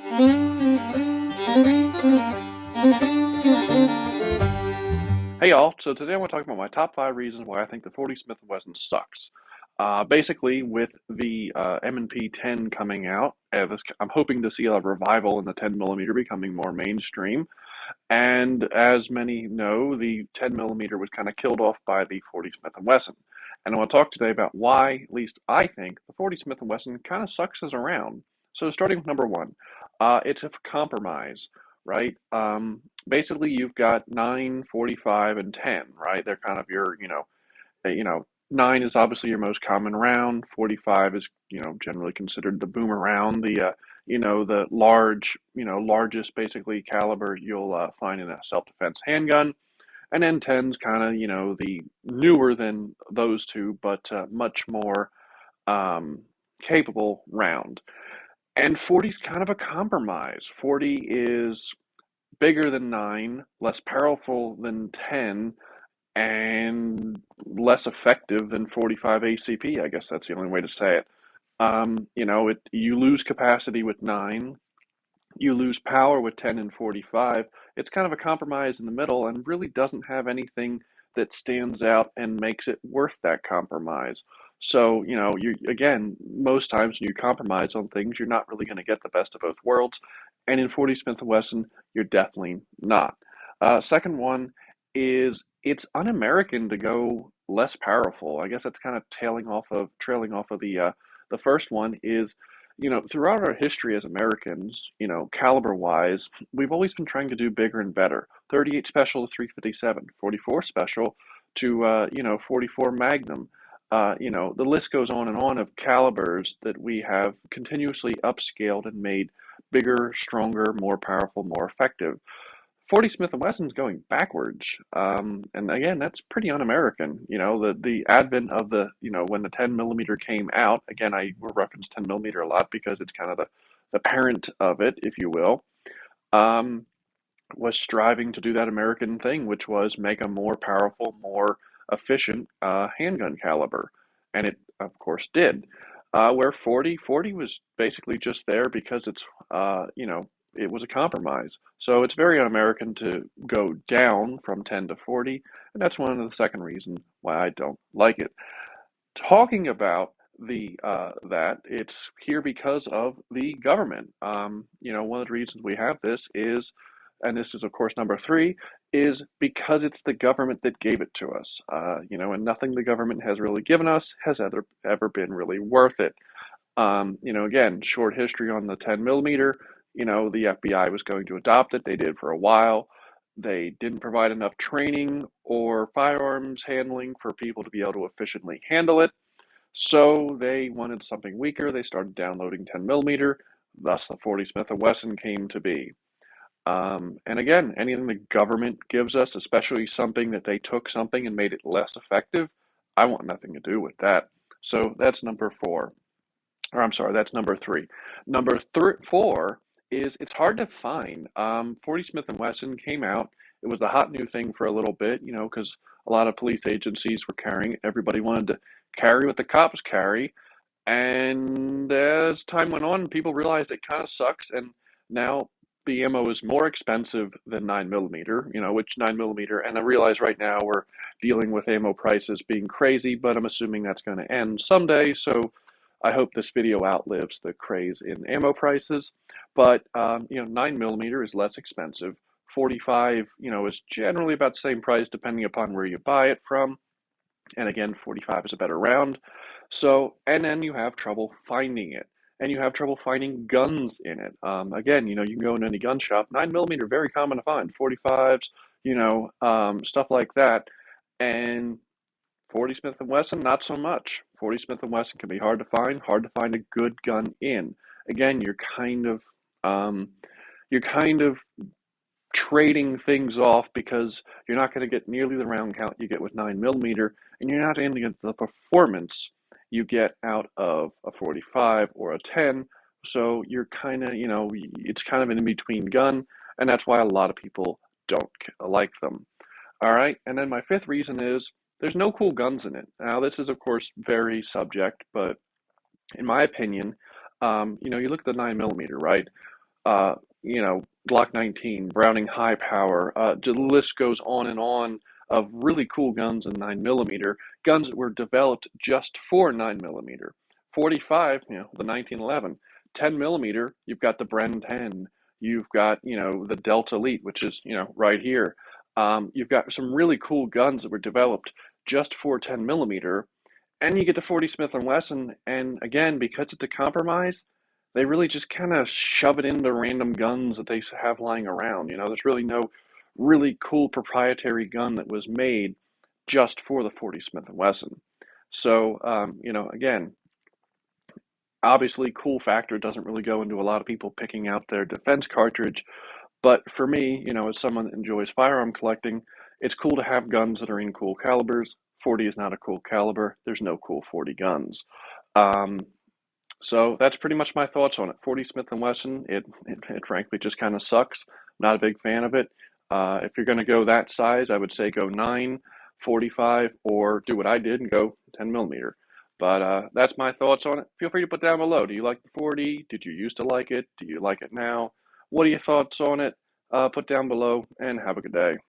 Hey y'all, so today I want to talk about my top 5 reasons why I think the 40 Smith& Wesson sucks. Basically, with the M&P 10 coming out, I'm hoping to see a revival in the 10 millimeter becoming more mainstream. And as many know, the 10 millimeter was kind of killed off by the 40 Smith& Wesson. And I want to talk today about why, at least I think, the 40 Smith& Wesson kind of sucks as a round. So starting with number one, it's a compromise, right? Basically, you've got 9, 45, and 10, right? They're kind of your, 9 is obviously your most common round. 45 is, generally considered the boomer round, the largest basically caliber you'll find in a self-defense handgun. And then 10's kind of, the newer than those two, but much more um, capable round. And 40 is kind of a compromise. 40 is bigger than 9, less powerful than 10, and less effective than 45 ACP. I guess that's the only way to say it. You lose capacity with 9, you lose power with 10 and 45. It's kind of a compromise in the middle and really doesn't have anything that stands out and makes it worth that compromise. So, you again, most times when you compromise on things, you're not really going to get the best of both worlds. And in 40 Smith& Wesson, you're definitely not. Second one is it's un-American to go less powerful. I guess that's kind of trailing off of the first one is throughout our history as Americans, caliber wise, we've always been trying to do bigger and better. 38 special to 357, 44 special to 44 Magnum. The list goes on and on of calibers that we have continuously upscaled and made bigger, stronger, more powerful, more effective. 40 Smith& Wesson's going backwards. And again, that's pretty un-American. The advent of when the 10 millimeter came out, again, I will reference 10 millimeter a lot because it's kind of the parent of it, if you will, um, was striving to do that American thing, which was make a more powerful, more efficient handgun caliber. And it, of course, did. Where 40 was basically just there because it was a compromise. So it's very un-American to go down from 10 to 40, and that's one of the second reasons why I don't like it. Talking about the that it's here because of the government. One of the reasons we have this is, and this is of course number three, is because it's the government that gave it to us. And nothing the government has really given us has ever been really worth it. Again, short history on the 10 millimeter. The FBI was going to adopt it. They did for a while. They didn't provide enough training or firearms handling for people to be able to efficiently handle it. So they wanted something weaker. They started downloading 10 millimeter. Thus, the 40 Smith& Wesson came to be. And again, anything the government gives us, especially something that they took something and made it less effective, I want nothing to do with that. So that's number four. Or I'm sorry, that's number three. Four is it's hard to find. 40 Smith& Wesson came out. It was the hot new thing for a little bit, because a lot of police agencies were carrying it. Everybody wanted to carry what the cops carry. And as time went on, people realized it kind of sucks. And now the ammo is more expensive than 9 millimeter, which 9 millimeter. And I realize right now we're dealing with ammo prices being crazy, but I'm assuming that's going to end someday. So I hope this video outlives the craze in ammo prices. But 9 millimeter is less expensive. 45, is generally about the same price depending upon where you buy it from. And again, 45 is a better round. So, and then you have trouble finding it. And you have trouble finding guns in it. Again, you can go in any gun shop. 9 millimeter, very common to find. 45s, stuff like that. And 40 Smith& Wesson, not so much. 40 Smith& Wesson can be hard to find a good gun in. Again, um, you're kind of trading things off because you're not going to get nearly the round count you get with 9 millimeter, and you're not going to get the performance you get out of a 45 or a 10. So you're kind of, it's kind of an in-between gun, and that's why a lot of people don't like them. All right, and then my fifth reason is there's no cool guns in it. Now, this is, of course, very subject, but in my opinion, you look at the 9 millimeter, right? uh, you know, Glock 19, Browning high power. The list goes on and on of really cool guns in 9 millimeter, guns that were developed just for 9 millimeter. 45, the 1911. 10 millimeter, you've got the Bren 10. You've got, the Delta Elite, which is, right here. You've got some really cool guns that were developed just for 10 millimeter, and you get the 40 Smith and Wesson, and again, because it's a compromise, they really just kind of shove it into random guns that they have lying around. There's really no really cool proprietary gun that was made just for the 40 Smith and Wesson. So, again, obviously, cool factor doesn't really go into a lot of people picking out their defense cartridge, but for me, as someone that enjoys firearm collecting, it's cool to have guns that are in cool calibers. 40 is not a cool caliber. There's no cool 40 guns. Um, so that's pretty much my thoughts on it. 40 Smith and Wesson, it frankly just kind of sucks. Not a big fan of it. If you're going to go that size, I would say go 9, 45, or do what I did and go 10 millimeter. But that's my thoughts on it. Feel free to put down below. Do you like the 40? Did you used to like it? Do you like it now? What are your thoughts on it? Put down below and have a good day.